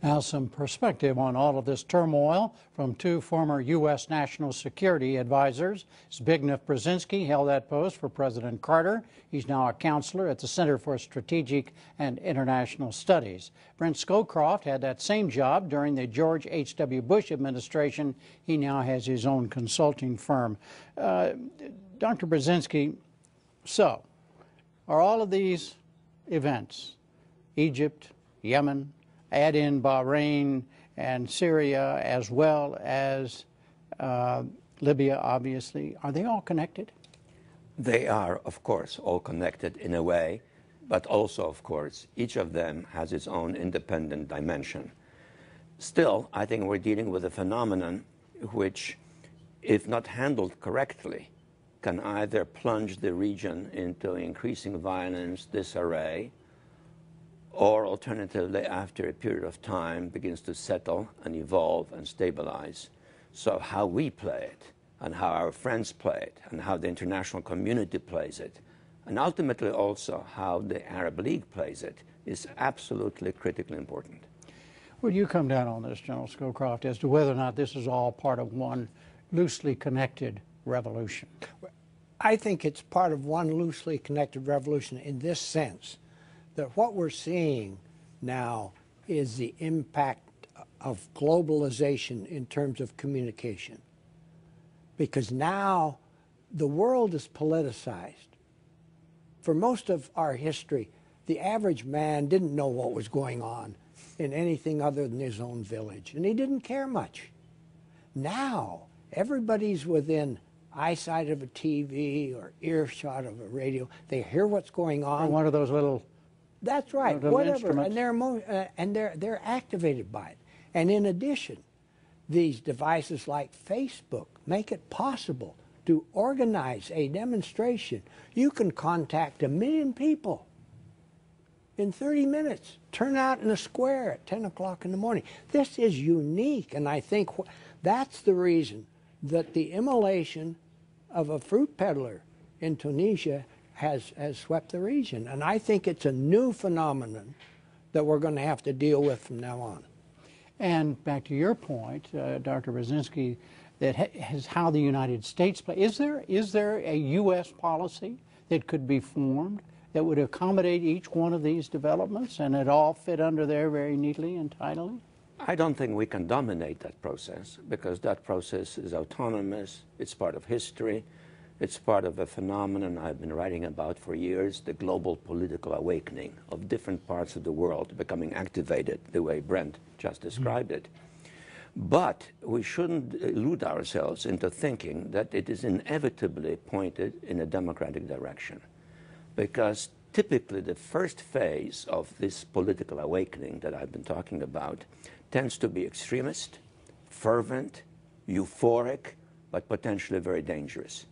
Now some perspective on all of this turmoil from two former U.S. national security advisors. Zbigniew Brzezinski held that post for President Carter. He's now a counselor at the Center for Strategic and International Studies. Brent Scowcroft had that same job during the George H.W. Bush administration. He now has his own consulting firm. Dr. Brzezinski, so are all of these events, Egypt, Yemen, add in Bahrain and Syria, as well as Libya, obviously, are they all connected? They are, of course, all connected in a way, but also, of course, each of them has its own independent dimension. Still, I think we're dealing with a phenomenon which, if not handled correctly, can either plunge the region into increasing violence, disarray, or alternatively, after a period of time, begins to settle and evolve and stabilize. So how we play it, and how our friends play it, and how the international community plays it, and ultimately also how the Arab League plays it, is absolutely critically important. Would you come down on this, General Scowcroft, as to whether or not this is all part of one loosely connected revolution? I think it's part of one loosely connected revolution in this sense, that what we're seeing now is the impact of globalization in terms of communication. Because now the world is politicized. For most of our history, the average man didn't know what was going on in anything other than his own village, and he didn't care much. Now, everybody's within eyesight of a TV or earshot of a radio. They hear what's going on. Or one of those little... That's right, whatever, and they're activated by it. And in addition, these devices like Facebook make it possible to organize a demonstration. You can contact 1 million people in 30 minutes, turn out in a square at 10 o'clock in the morning. This is unique, and I think that's the reason that the immolation of a fruit peddler in Tunisia has swept the region. And I think it's a new phenomenon that we're going to have to deal with from now on. And back to your point, Dr. Brzezinski, that is how the United States play. Is there a U.S. policy that could be formed that would accommodate each one of these developments and it all fit under there very neatly and tidily? I don't think we can dominate that process, because that process is autonomous, it's part of history. It's part of a phenomenon I've been writing about for years, the global political awakening of different parts of the world becoming activated the way Brent just described it. But we shouldn't illude ourselves into thinking that it is inevitably pointed in a democratic direction. Because typically the first phase of this political awakening that I've been talking about tends to be extremist, fervent, euphoric, but potentially very dangerous.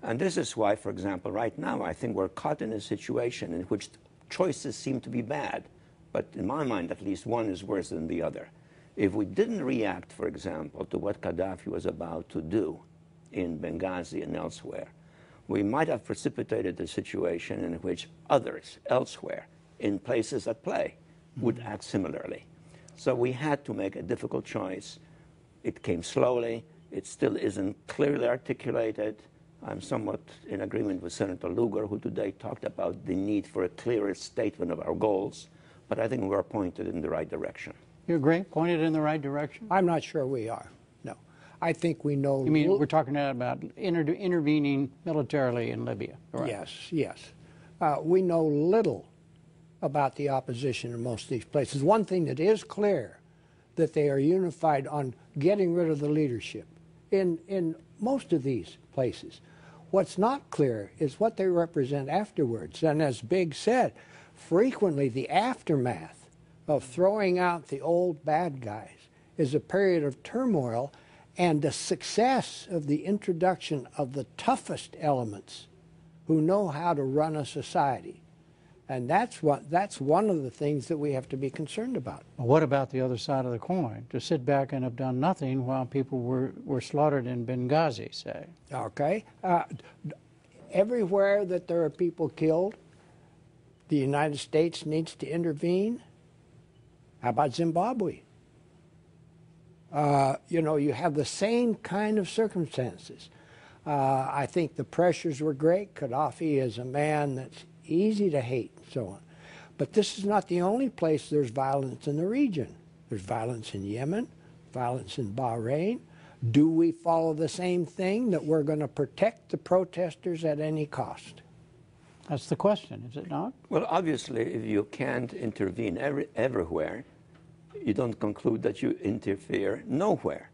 And this is why, for example, right now, I think we're caught in a situation in which choices seem to be bad. But in my mind, at least, one is worse than the other. If we didn't react, for example, to what Gaddafi was about to do in Benghazi and elsewhere, we might have precipitated a situation in which others elsewhere, in places at play, would act similarly. So we had to make a difficult choice. It came slowly. It still isn't clearly articulated. I'm somewhat in agreement with Senator Lugar, who today talked about the need for a clearer statement of our goals, but I think we're pointed in the right direction. You agree? Pointed in the right direction? I'm not sure we are, no. I think we know... You mean we're talking about intervening militarily in Libya, correct? Yes, yes. We know little about the opposition in most of these places. One thing that is clear, that they are unified on getting rid of the leadership in most of these places. What's not clear is what they represent afterwards. And as Big said, frequently the aftermath of throwing out the old bad guys is a period of turmoil, and the success of the introduction of the toughest elements who know how to run a society. And that's one of the things that we have to be concerned about. Well, what about the other side of the coin? To sit back and have done nothing while people were slaughtered in Benghazi, say? Okay. Everywhere that there are people killed, the United States needs to intervene. How about Zimbabwe? You know, you have the same kind of circumstances. I think the pressures were great. Gaddafi is a man that's easy to hate and so on. But this is not the only place there's violence in the region. There's violence in Yemen, violence in Bahrain. Do we follow the same thing, that we're going to protect the protesters at any cost? That's the question, is it not? Well, obviously, if you can't intervene everywhere, you don't conclude that you interfere nowhere.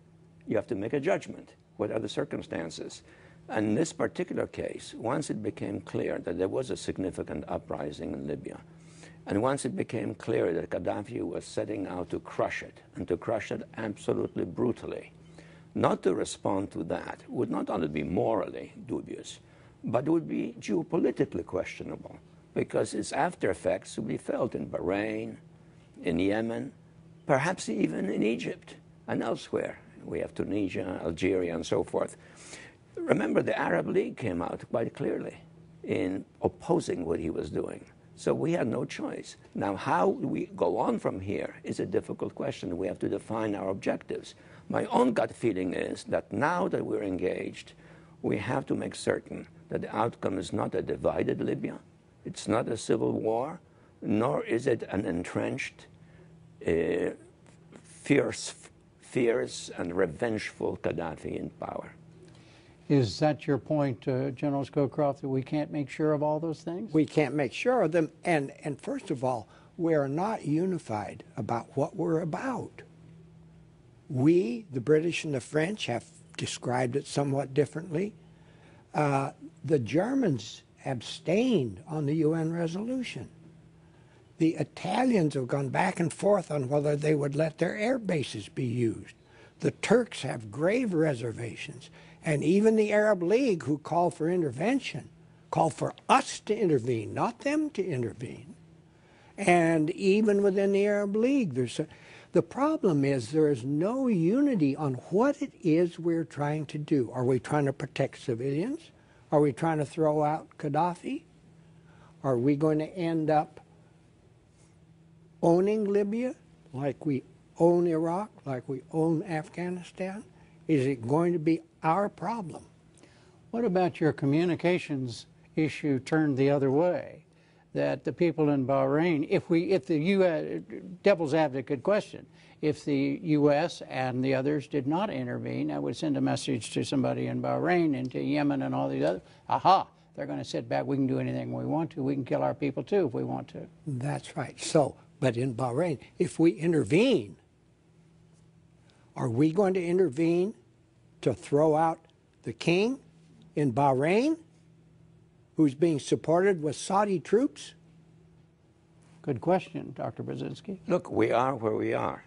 You have to make a judgment. What are the circumstances? And in this particular case, once it became clear that there was a significant uprising in Libya, and once it became clear that Gaddafi was setting out to crush it, and to crush it absolutely brutally, not to respond to that would not only be morally dubious, but it would be geopolitically questionable, because its after effects would be felt in Bahrain, in Yemen, perhaps even in Egypt and elsewhere. We have Tunisia, Algeria, and so forth. Remember, the Arab League came out quite clearly in opposing what he was doing. So we had no choice. Now, how we go on from here is a difficult question. We have to define our objectives. My own gut feeling is that now that we're engaged, we have to make certain that the outcome is not a divided Libya, it's not a civil war, nor is it an entrenched, fierce and revengeful Gaddafi in power. Is that your point, General Scowcroft, that we can't make sure of all those things? We can't make sure of them. And first of all, we are not unified about what we're about. We, the British and the French, have described it somewhat differently. The Germans abstained on the UN resolution. The Italians have gone back and forth on whether they would let their air bases be used. The Turks have grave reservations. And even the Arab League, who called for intervention, called for us to intervene, not them to intervene. And even within the Arab League, the problem is there is no unity on what it is we're trying to do. Are we trying to protect civilians? Are we trying to throw out Gaddafi? Are we going to end up owning Libya like we own Iraq, like we own Afghanistan? Is it going to be our problem? What about your communications issue turned the other way? That the people in Bahrain, if the U.S., devil's advocate question, if the U.S. and the others did not intervene, that would send a message to somebody in Bahrain and to Yemen and all these other, aha, they're going to sit back, we can do anything we want to, we can kill our people too if we want to. That's right. So, but in Bahrain, if we intervene, are we going to intervene to throw out the king in Bahrain, who's being supported with Saudi troops? Good question, Dr. Brzezinski. Look, we are where we are,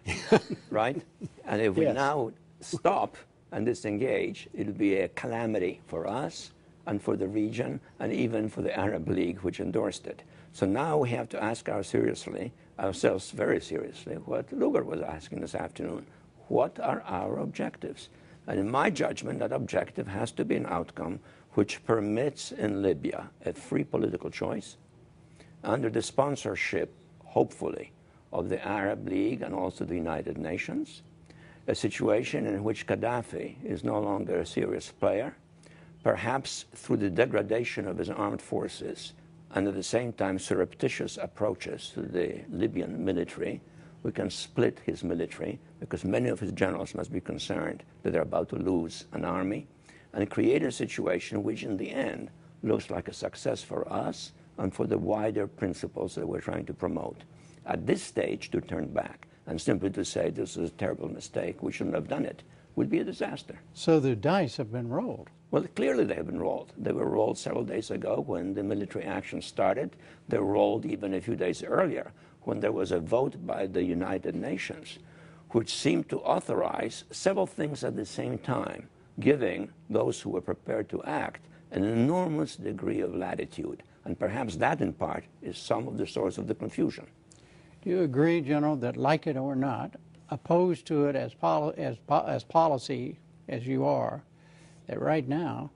right? And if we now stop and disengage, it'll be a calamity for us and for the region and even for the Arab League, which endorsed it. So now we have to ask ourselves very seriously, what Lugar was asking this afternoon. What are our objectives? And in my judgment, that objective has to be an outcome which permits in Libya a free political choice under the sponsorship, hopefully, of the Arab League and also the United Nations, a situation in which Gaddafi is no longer a serious player, perhaps through the degradation of his armed forces and at the same time surreptitious approaches to the Libyan military. We can split his military because many of his generals must be concerned that they're about to lose an army, and create a situation which in the end looks like a success for us and for the wider principles that we're trying to promote. At this stage, to turn back and simply to say this is a terrible mistake, we shouldn't have done it, would be a disaster. So the dice have been rolled. Well, clearly they have been rolled. They were rolled several days ago when the military action started. They were rolled even a few days earlier when there was a vote by the United Nations, which seemed to authorize several things at the same time, giving those who were prepared to act an enormous degree of latitude. And perhaps that, in part, is some of the source of the confusion. Do you agree, General, that, like it or not, opposed to it as policy as you are, that right now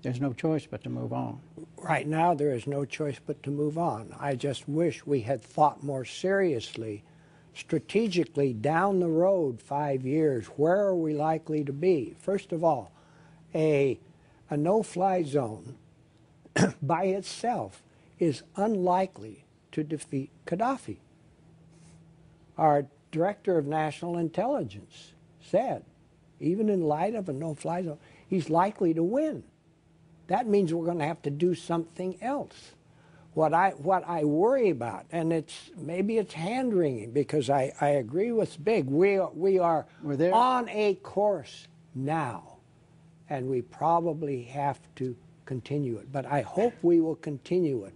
there's no choice but to move on? Right now there is no choice but to move on. I just wish we had thought more seriously strategically down the road 5 years, where are we likely to be? First of all, a no-fly zone by itself is unlikely to defeat Gaddafi. Our Director of National Intelligence said, even in light of a no-fly zone, he's likely to win. That means we're going to have to do something else. What I worry about, and maybe it's hand-wringing, because I agree with Big, we are on a course now, and we probably have to continue it. But I hope we will continue it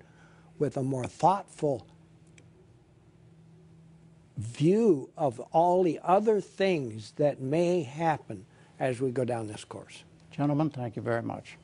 with a more thoughtful view of all the other things that may happen as we go down this course. Gentlemen, thank you very much.